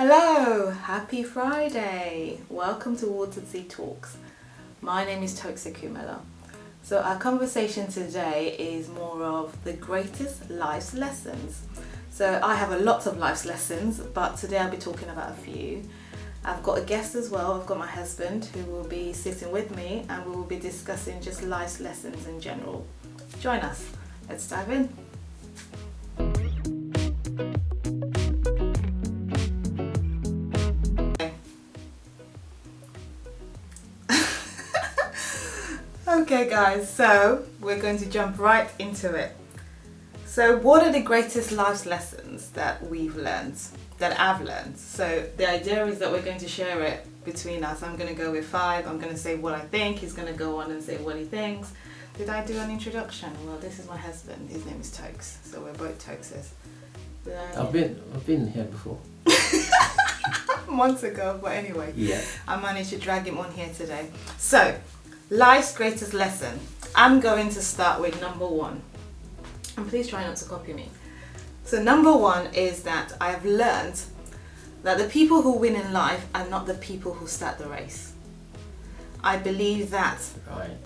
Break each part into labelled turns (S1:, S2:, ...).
S1: Hello, happy Friday. Welcome to Water Sea Talks. My name is Toxa Kumela. So our conversation today is more of the greatest life's lessons. So I have a lot of life's lessons, but today I'll be talking about a few. I've got a guest as well. I've got my husband who will be sitting with me and we will be discussing just life's lessons in general. Join us. Let's dive in. Okay guys, so we're going to jump right into it. So what are the greatest life lessons that we've learned, that I've learned? So the idea is that we're going to share it between us. I'm going to go with 5, I'm going to say what I think, he's going to go on and say what he thinks. Did I do an introduction? Well, this is my husband, his name is Tokes, so we're both Tokeses.
S2: I've been here before.
S1: Months ago, but anyway,
S2: yeah.
S1: I managed to drag him on here today. So, life's greatest lesson. I'm going to start with number 1. And please try not to copy me. So number 1 is that I have learned that the people who win in life are not the people who start the race. I believe that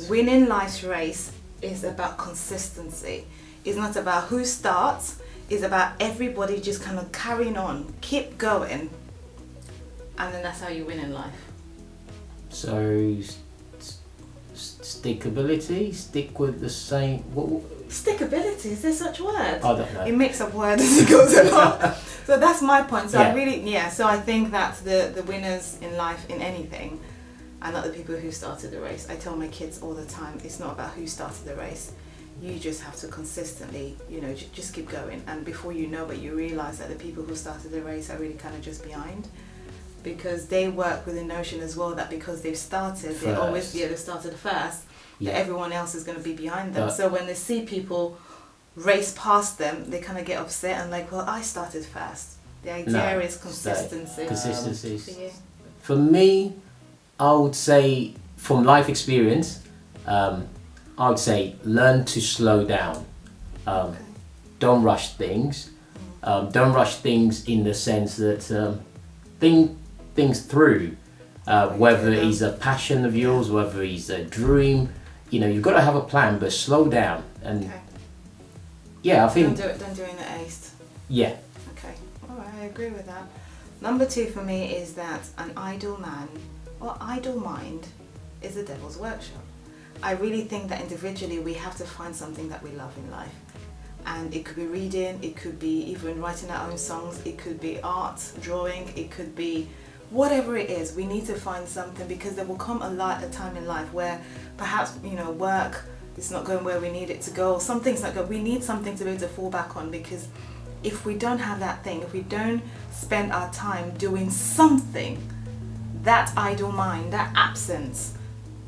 S1: winning life's race is about consistency. It's not about who starts. It's about everybody just kind of carrying on, keep going. And then that's how you win in life.
S2: So, stickability? Stick with the same...
S1: Stickability, is there such a word?
S2: I don't know.
S1: It makes up words as it goes along. So that's my point. So
S2: yeah.
S1: So I think that the winners in life, in anything, are not the people who started the race. I tell my kids all the time, it's not about who started the race. You just have to consistently, just keep going. And before you know it, you realize that the people who started the race are really kind of just behind. Because they work with the notion as well that because they've started, they started first, that everyone else is going to be behind them. So when they see people race past them, they kind of get upset and like, well, I started first. The idea is consistency.
S2: Consistency. For me, I would say, from life experience, I would say learn to slow down. Don't rush things. Don't rush things in the sense that think things through, whether it's a passion of yours, whether it's a dream, you've got to have a plan, but slow down. And I think
S1: don't do it in the haste.
S2: Yeah.
S1: Okay, all right, I agree with that. Number 2 for me is that an idle man or idle mind is the devil's workshop. I really think that individually we have to find something that we love in life. And it could be reading, it could be even writing our own songs, it could be art, drawing, it could be whatever it is. We need to find something, because there will come a time in life where perhaps, work is not going where we need it to go, or something's not good. We need something to be able to fall back on, because if we don't have that thing, if we don't spend our time doing something, that idle mind, that absence,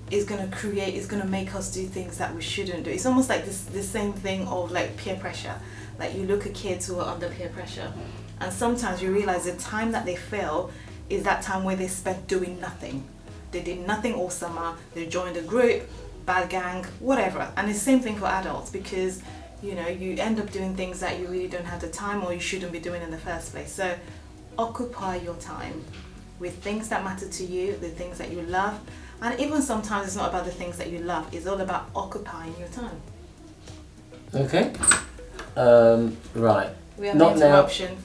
S1: is going to make us do things that we shouldn't do. It's almost like this same thing of like peer pressure. Like you look at kids who are under peer pressure, and sometimes you realize the time that they fail is that time where they spent doing nothing. They did nothing all summer, they joined a group, bad gang, whatever. And it's the same thing for adults, because you end up doing things that you really don't have the time or you shouldn't be doing in the first place. So occupy your time with things that matter to you, the things that you love. And even sometimes it's not about the things that you love, it's all about occupying your time.
S2: Okay. Right.
S1: We have an interruption.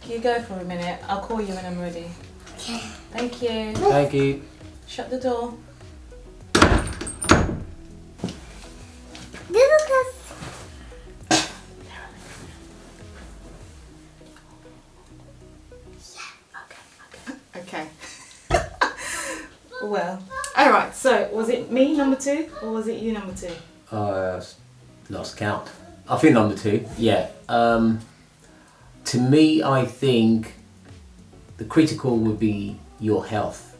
S1: Can you go for a minute? I'll call you when I'm ready. Okay. Thank you.
S2: Thank you.
S1: Shut the door. Okay. Well, all right. So, was it me number 2 or was it you number 2?
S2: Lost count. I think number 2. Yeah. To me, I think the critical would be your health.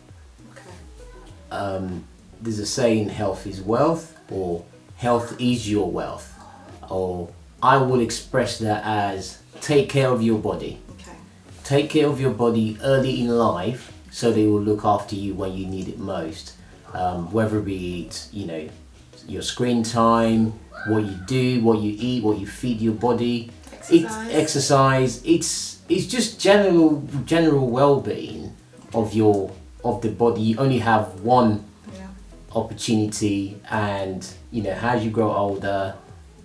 S1: Okay.
S2: There's a saying, health is wealth, or health is your wealth. Or I will express that as take care of your body.
S1: Okay.
S2: Take care of your body early in life, so they will look after you when you need it most. Whether it be your screen time, what you do, what you eat, what you feed your body. exercise. It's just general well-being of the body. You only have one opportunity, and as you grow older,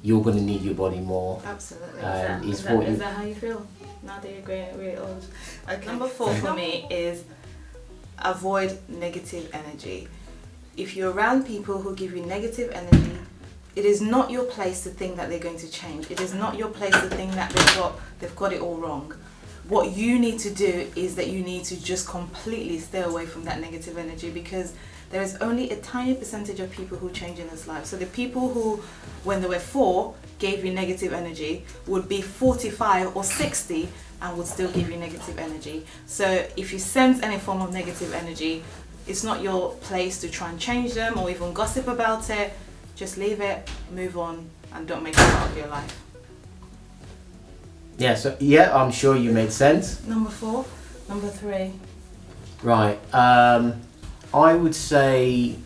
S2: you're going to need your body more.
S1: Absolutely.
S2: Is
S1: that how you feel now that you're getting really old? Okay. Number 4 for me is avoid negative energy. If you're around people who give you negative energy, it is not your place to think that they're going to change. It is not your place to think that they've got it all wrong. What you need to do is that you need to just completely stay away from that negative energy, because there is only a tiny percentage of people who change in this life. So the people who, when they were 4, gave you negative energy would be 45 or 60 and would still give you negative energy. So if you sense any form of negative energy, it's not your place to try and change them or even gossip about it. Just leave it, move on, and don't make it part of your life.
S2: Yeah, so I'm sure you made sense.
S1: Number 4. Number 3.
S2: Right. I would say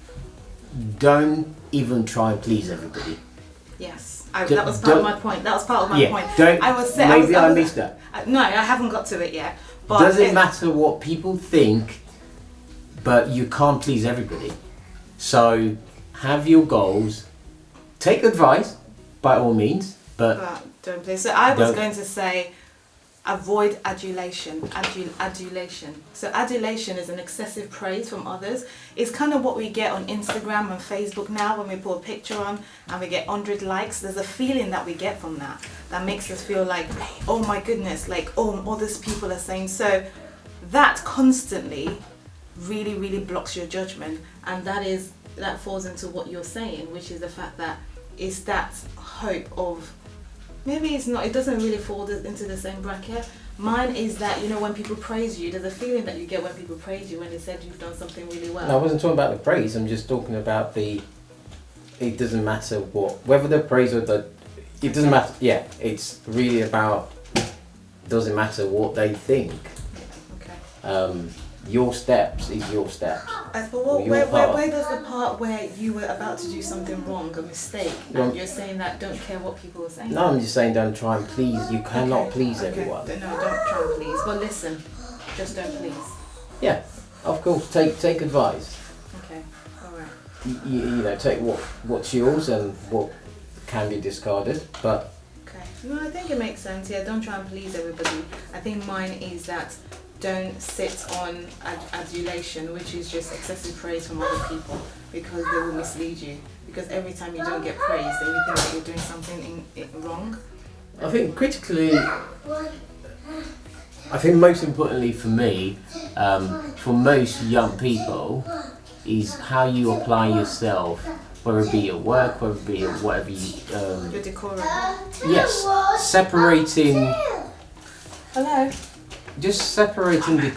S2: don't even try and please everybody.
S1: Yes, that was part of my point.
S2: Don't.
S1: I was saying,
S2: maybe I missed that.
S1: No, I haven't got to it yet. But
S2: doesn't matter what people think, but you can't please everybody. So have your goals. Take advice, by all means, but
S1: don't please. So I was going to say, avoid adulation. Adulation. So adulation is an excessive praise from others. It's kind of what we get on Instagram and Facebook now when we put a picture on and we get 100 likes. There's a feeling that we get from that makes us feel like, oh my goodness, like, oh, all these people are saying. So that constantly really, really blocks your judgment, and that falls into what you're saying, which is the fact that it's that hope of, maybe it's not, it doesn't really fall into the same bracket. Mine is that, when people praise you, there's a feeling that you get when people praise you when they said you've done something really well.
S2: No, I wasn't talking about the praise, I'm just talking about it doesn't matter whether the praise or it doesn't matter. Yeah, it's really about, doesn't matter what they think.
S1: Okay.
S2: Your steps is your steps.
S1: Where does the part where you were about to do something wrong, a mistake, and you're saying that don't care what people are saying?
S2: No, I'm just saying don't try and please. You cannot please everyone.
S1: No, don't try and please. But listen, just don't please.
S2: Yeah, of course. Take advice.
S1: Okay, all right.
S2: Take what's yours and what can be discarded. But
S1: okay, no, I think it makes sense. Yeah, don't try and please everybody. I think mine is that. Don't sit on adulation, which is just excessive praise from other people, because they will mislead you. Because every time you don't get praise, then you think that you're doing something wrong.
S2: I think most importantly for me, for most young people, is how you apply yourself, whether it be at work, whether it be at whatever you...
S1: your decorum.
S2: Yes, separating...
S1: Hello?
S2: Just separating the...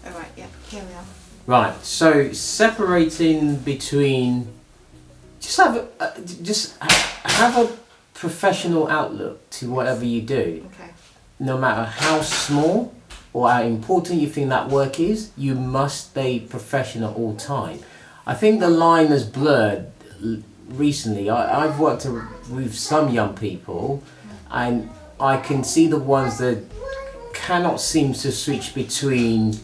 S1: Alright, yeah, here we are.
S2: Right, so separating between... Just have a professional outlook to whatever you do.
S1: Okay.
S2: No matter how small or how important you think that work is, you must stay professional all the time. I think the line has blurred recently. I've worked with some young people, and I can see the ones that cannot seem to switch between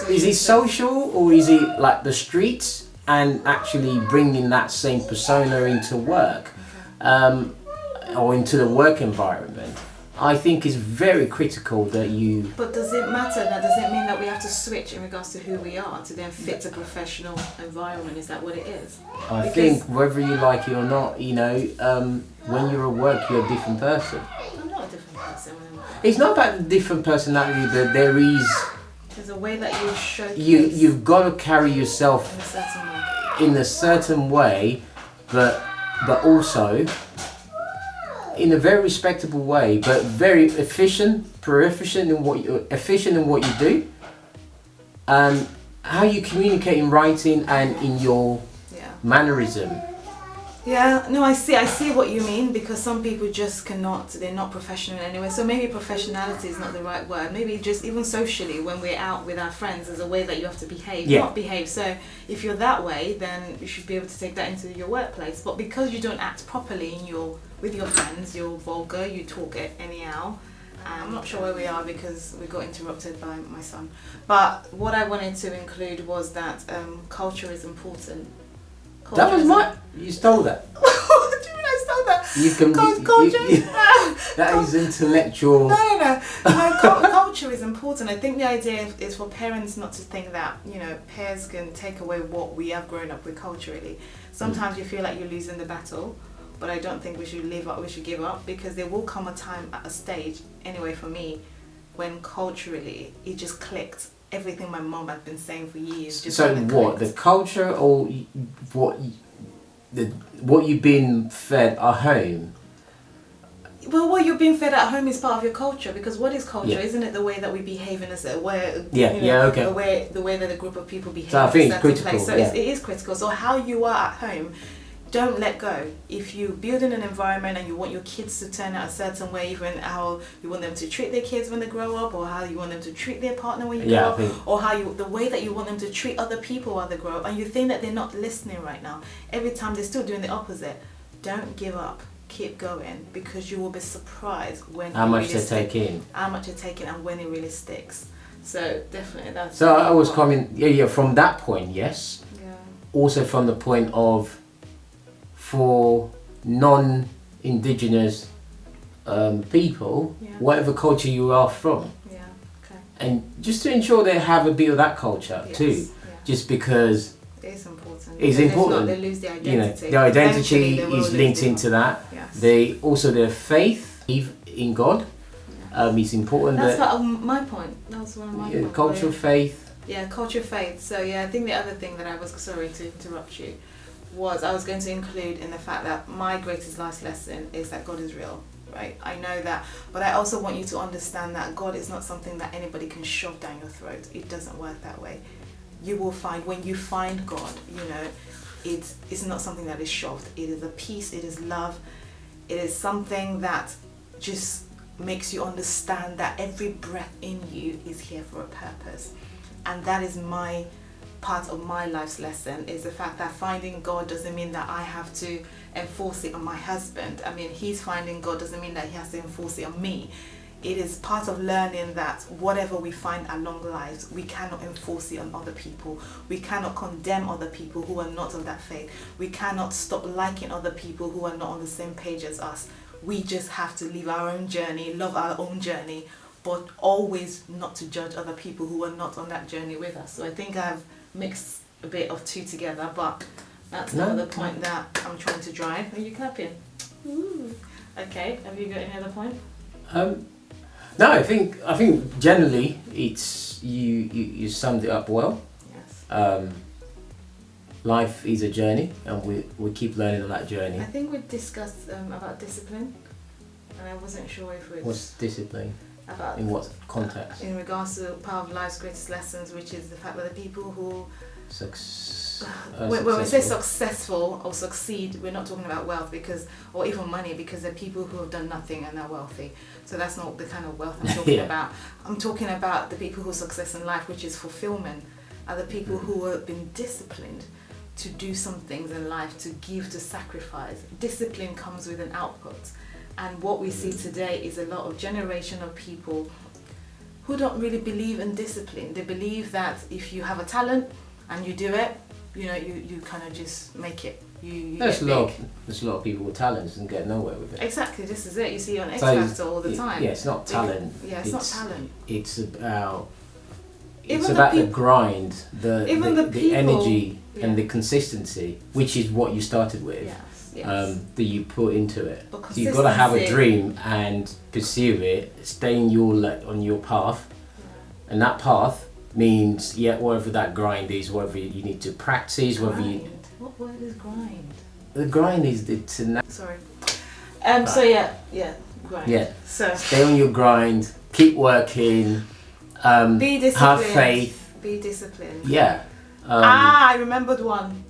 S2: is it social or is it like the streets and actually bringing that same persona into work, or into the work environment. I think is very critical that you...
S1: But does it matter? Does it mean that we have to switch in regards to who we are to then fit a professional environment? Is that what it is?
S2: I think whether you like it or not, when you're at work, you're a different person.
S1: I'm not a different person.
S2: It's not about the different personality, but
S1: there's a way that you show.
S2: You've got to carry yourself
S1: in a certain way,
S2: but also in a very respectable way, but very efficient in what you do, and how you communicate in writing and in your mannerism.
S1: Yeah, no, I see what you mean, because some people just cannot, they're not professional anyway. So maybe professionality is not the right word. Maybe just even socially, when we're out with our friends, there's a way that you have to behave,
S2: Yeah.
S1: not behave. So if you're that way, then you should be able to take that into your workplace. But because you don't act properly with your friends, you're vulgar, you talk it anyhow. I'm not sure where we are because we got interrupted by my son. But what I wanted to include was that culture is important.
S2: That was you stole that.
S1: What do you mean I stole that?
S2: You can.
S1: Culture?
S2: That is intellectual.
S1: No. Culture is important. I think the idea is for parents not to think that, peers can take away what we have grown up with culturally. Sometimes you feel like you're losing the battle, but I don't think we should give up, because there will come a time at a stage, anyway for me, when culturally it just clicked. Everything my mom had been saying for years. Just
S2: So what? The culture, or what you've been fed at home?
S1: Well, what you're being fed at home is part of your culture, because what is culture? Isn't it the way that we behave in a way?
S2: Okay.
S1: The way that a group of people behave.
S2: So I think it's critical.
S1: Place. So it is critical. So how you are at home, don't let go. If you build in an environment and you want your kids to turn out a certain way, even how you want them to treat their kids when they grow up, or how you want them to treat their partner when you grow up, or the way that you want them to treat other people while they grow up, and you think that they're not listening right now, every time they're still doing the opposite, don't give up. Keep going, because you will be surprised when
S2: how much they take in,
S1: and when it really sticks. So definitely that's.
S2: So I was coming, from that point, yes.
S1: Yeah.
S2: Also from the point of, for non-indigenous people, whatever culture you are from, and just to ensure they have a bit of that culture too, just because
S1: it's important.
S2: It's important.
S1: If not, they lose their identity.
S2: Their identity is linked into that.
S1: Yes.
S2: They also, their faith in God is important.
S1: That's my point. That was one of my points.
S2: Cultural faith.
S1: Yeah, culture, faith. So I think the other thing that I was, sorry to interrupt you, was I was going to include in the fact that my greatest life lesson is that God is real, right? I know that, but I also want you to understand that God is not something that anybody can shove down your throat. It doesn't work that way. You will find, when you find God, it's not something that is shoved. It is a peace, it is love, it is something that just makes you understand that every breath in you is here for a purpose. And that is my part of my life's lesson, is the fact that finding God doesn't mean that I have to enforce it on my husband. I mean, he's finding God doesn't mean that he has to enforce it on me. It is part of learning that whatever we find along lives, we cannot enforce it on other people. We cannot condemn other people who are not of that faith. We cannot stop liking other people who are not on the same page as us. We just have to live our own journey, love our own journey, but always not to judge other people who are not on that journey with us. So I think I've mixed a bit of two together, but that's another point that I'm trying to drive. Are you clapping? Ooh. Okay, have you got any other point?
S2: No, I think generally it's you summed it up well.
S1: Yes.
S2: Life is a journey, and we keep learning on that journey.
S1: I think we discussed about discipline, and I wasn't sure if it was.
S2: What's discipline?
S1: About
S2: in what context?
S1: In regards to part of life's greatest lessons, which is the fact that the people who when we say successful or succeed, we're not talking about wealth or even money, because they're people who have done nothing and are wealthy. So that's not the kind of wealth I'm talking about. I'm talking about the people who success in life, which is fulfillment, are the people who have been disciplined to do some things in life, to give, to sacrifice. Discipline comes with an output. And what we see today is a lot of generation of people who don't really believe in discipline. They believe that if you have a talent and you do it, you kind of just make it. There's a lot
S2: of people with talents and get nowhere with it.
S1: Exactly, this is it. You see on X Factor all the time.
S2: Yeah, it's not talent.
S1: It's not talent.
S2: It's about
S1: the
S2: grind, the energy
S1: Yeah.
S2: and the consistency, which is what you started with,
S1: yes.
S2: that you put into it.
S1: But
S2: So you've got to have a dream and pursue it, stay in on your path, and that path means whatever that grind is, whatever you need to practice,
S1: Grind.
S2: whether you.
S1: What word is grind?
S2: The grind is
S1: Sorry.
S2: Right.
S1: So grind.
S2: Yeah.
S1: So
S2: stay on your grind, keep working,
S1: be disciplined.
S2: have faith.
S1: Be disciplined.
S2: Yeah.
S1: I remembered one.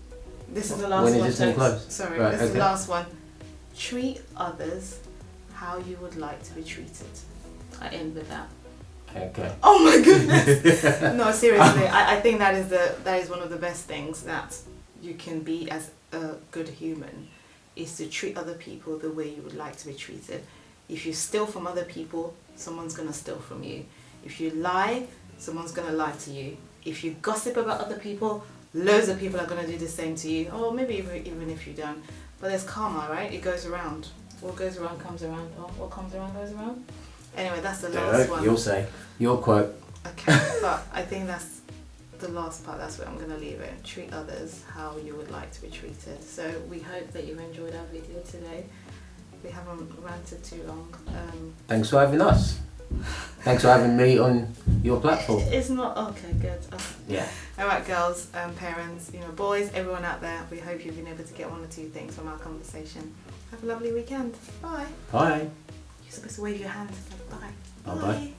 S1: This is the last
S2: When
S1: one.
S2: is this thing
S1: folks.
S2: closed?
S1: Sorry,
S2: Right,
S1: this is the
S2: okay.
S1: last one. Treat others how you would like to be treated. I end with that.
S2: Okay.
S1: Oh my goodness! No, seriously, I think that is one of the best things that you can be as a good human, is to treat other people the way you would like to be treated. If you steal from other people, someone's gonna steal from you. If you lie, someone's gonna lie to you. If you gossip about other people, loads of people are gonna do the same to you. Or maybe even if you don't. But there's karma, right? It goes around. What goes around comes around. Or what comes around goes around. Anyway, that's the last one.
S2: You'll say. Your quote.
S1: Okay, but I think that's the last part. That's where I'm going to leave it. Treat others how you would like to be treated. So we hope that you've enjoyed our video today. We haven't ranted too long.
S2: Thanks for having us. Thanks for having me on your platform.
S1: It's not okay. Good.
S2: Yeah.
S1: All right, girls, parents, boys, everyone out there. We hope you've been able to get one or two things from our conversation. Have a lovely weekend. Bye.
S2: Bye.
S1: You're supposed to wave your hand. Like, bye.
S2: Bye.